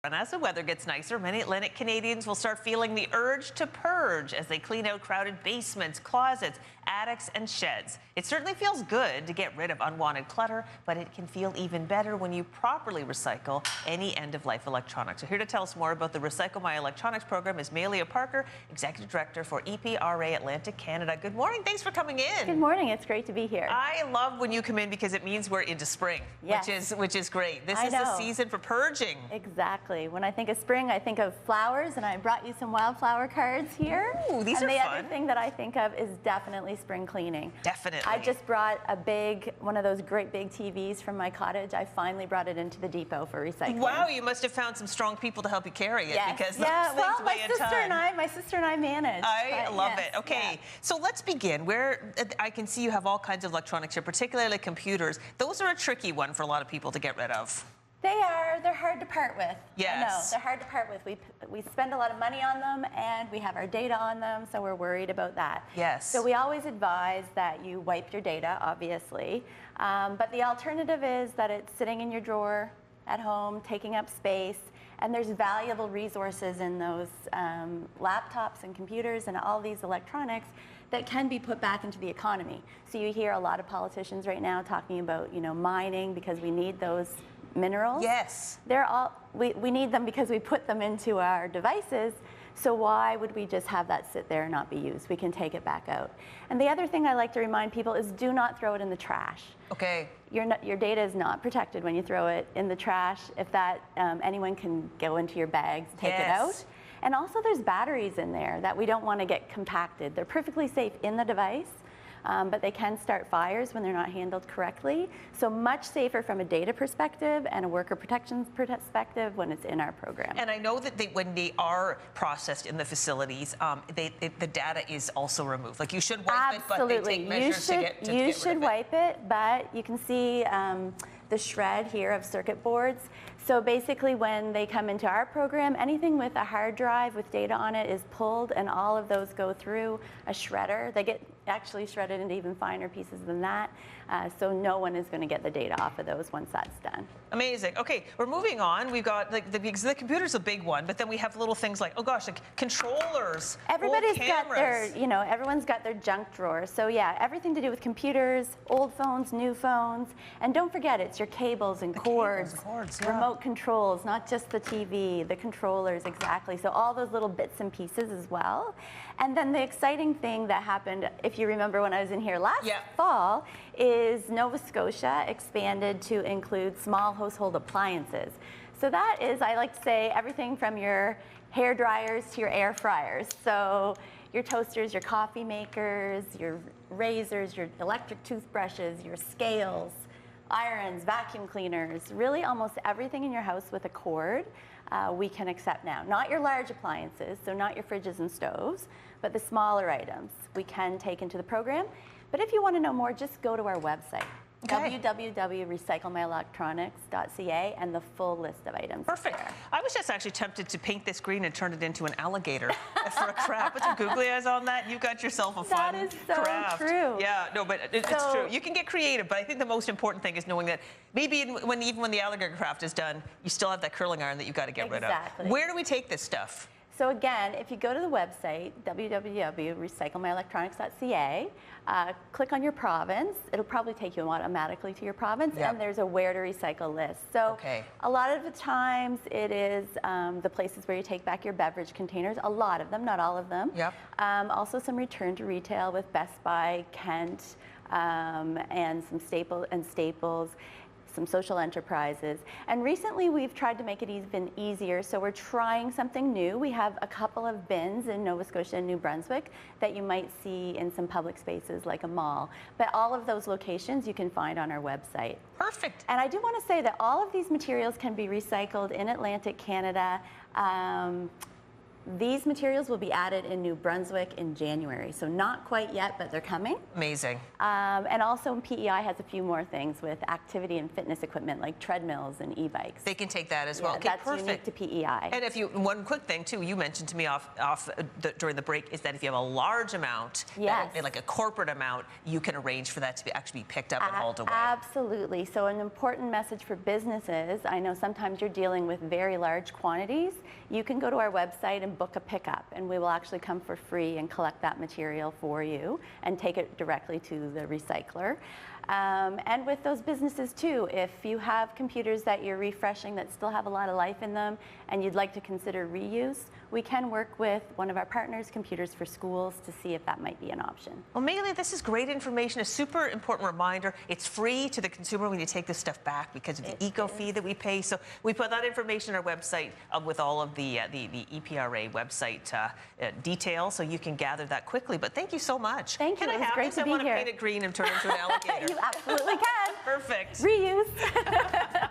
And as the weather gets nicer, many Atlantic Canadians will start feeling the urge to purge as they clean out crowded basements, closets, attics, and sheds. It certainly feels good to get rid of unwanted clutter, but it can feel even better when you properly recycle any end-of-life electronics. So here to tell us more about the Recycle My Electronics program is Malia Parker, Executive Director for EPRA Atlantic Canada. Good morning. Thanks for coming in. Good morning. It's great to be here. I love when you come in because it means we're into spring, yes. which is great. This is the season for purging. Exactly. When I think of spring, I think of flowers, and I brought you some wildflower cards here. Ooh, these are fun. And the other fun. thing that I think of is definitely spring cleaning. Definitely. I just brought one of those great big TVs from my cottage. I finally brought it into the depot for recycling. Wow, you must have found some strong people to help you carry it, yes. because yeah, those things weigh a ton. My sister and I manage. I love it. Okay, so let's begin. I can see you have all kinds of electronics here, particularly computers. Those are a tricky one for a lot of people to get rid of. They are. They're hard to part with. Yes. I know. They're hard to part with. We spend a lot of money on them, and we have our data on them, so we're worried about that. Yes. So we always advise that you wipe your data, obviously. But the alternative is that it's sitting in your drawer at home, taking up space, and there's valuable resources in those laptops and computers and all these electronics that can be put back into the economy. So you hear a lot of politicians right now talking about, mining, because we need those minerals. Yes. We need them because we put them into our devices. So why would we just have that sit there and not be used? We can take it back out. And the other thing I like to remind people is do not throw it in the trash. Okay. Your data is not protected when you throw it in the trash. If that, anyone can go into your bags, take it out. And also there's batteries in there that we don't want to get compacted. They're perfectly safe in the device. But they can start fires when they're not handled correctly. So much safer from a data perspective and a worker protections perspective when it's in our program. And I know that when they are processed in the facilities, the data is also removed. Like, you should wipe it, but they take measures to get rid of it. You should wipe it, but you can see the shred here of circuit boards. So basically when they come into our program, anything with a hard drive with data on it is pulled, and all of those go through a shredder. They get actually shredded into even finer pieces than that. So no one is going to get the data off of those once that's done. Amazing. Okay, we're moving on. We've got because the computer's a big one, but then we have little things like, oh gosh, like controllers. Everybody's got their, everyone's got their junk drawer. So yeah, everything to do with computers, old phones, new phones, and don't forget, it's your cables and cords, remote controls, not just the TV, the controllers, exactly. So all those little bits and pieces as well. And then the exciting thing that happened, if you remember when I was in here last fall, is Nova Scotia expanded to include small household appliances. So that is, I like to say, everything from your hair dryers to your air fryers. So your toasters, your coffee makers, your razors, your electric toothbrushes, your scales, irons, vacuum cleaners, really almost everything in your house with a cord we can accept now. Not your large appliances, so not your fridges and stoves, but the smaller items we can take into the program. But if you want to know more, just go to our website. www.recyclemyelectronics.ca, and the full list of items. Perfect. I was just actually tempted to paint this green and turn it into an alligator for a craft. Put some googly eyes on that. You've got yourself a fun craft. That is so true. Yeah, no, but it's true. You can get creative, but I think the most important thing is knowing that maybe even when the alligator craft is done, you still have that curling iron that you've got to get rid of. Where do we take this stuff? So again, if you go to the website, www.recyclemyelectronics.ca, click on your province. It'll probably take you automatically to your province, and there's a where to recycle list. So a lot of the times it is the places where you take back your beverage containers, a lot of them, not all of them. Also some return to retail with Best Buy, Kent, and some Staples, some social enterprises. And recently we've tried to make it even easier, so we're trying something new. We have a couple of bins in Nova Scotia and New Brunswick that you might see in some public spaces like a mall. But all of those locations you can find on our website. Perfect. And I do want to say that all of these materials can be recycled in Atlantic Canada. These materials will be added in New Brunswick in January, so not quite yet, but they're coming. Amazing. And also PEI has a few more things with activity and fitness equipment like treadmills and e-bikes. They can take that as well. Yeah, Okay, that's perfect. unique to PEI. And if you, one quick thing too, you mentioned to me during the break, is that if you have a large amount, yes, like a corporate amount, you can arrange for that to actually be picked up and hauled away. Absolutely. So an important message for businesses, I know sometimes you're dealing with very large quantities. You can go to our website and book a pickup, and we will actually come for free and collect that material for you and take it directly to the recycler. And with those businesses too, if you have computers that you're refreshing that still have a lot of life in them and you'd like to consider reuse, we can work with one of our partners, Computers for Schools, to see if that might be an option. Well, Maylee, this is great information, a super important reminder. It's free to the consumer when you take this stuff back because of the eco fee that we pay. So we put that information on our website with all of the EPRA website details, so you can gather that quickly. But thank you so much. Thank you. Can I have great this? to I be want to here. paint it green and turn it into an alligator. You absolutely can. Perfect. Reuse.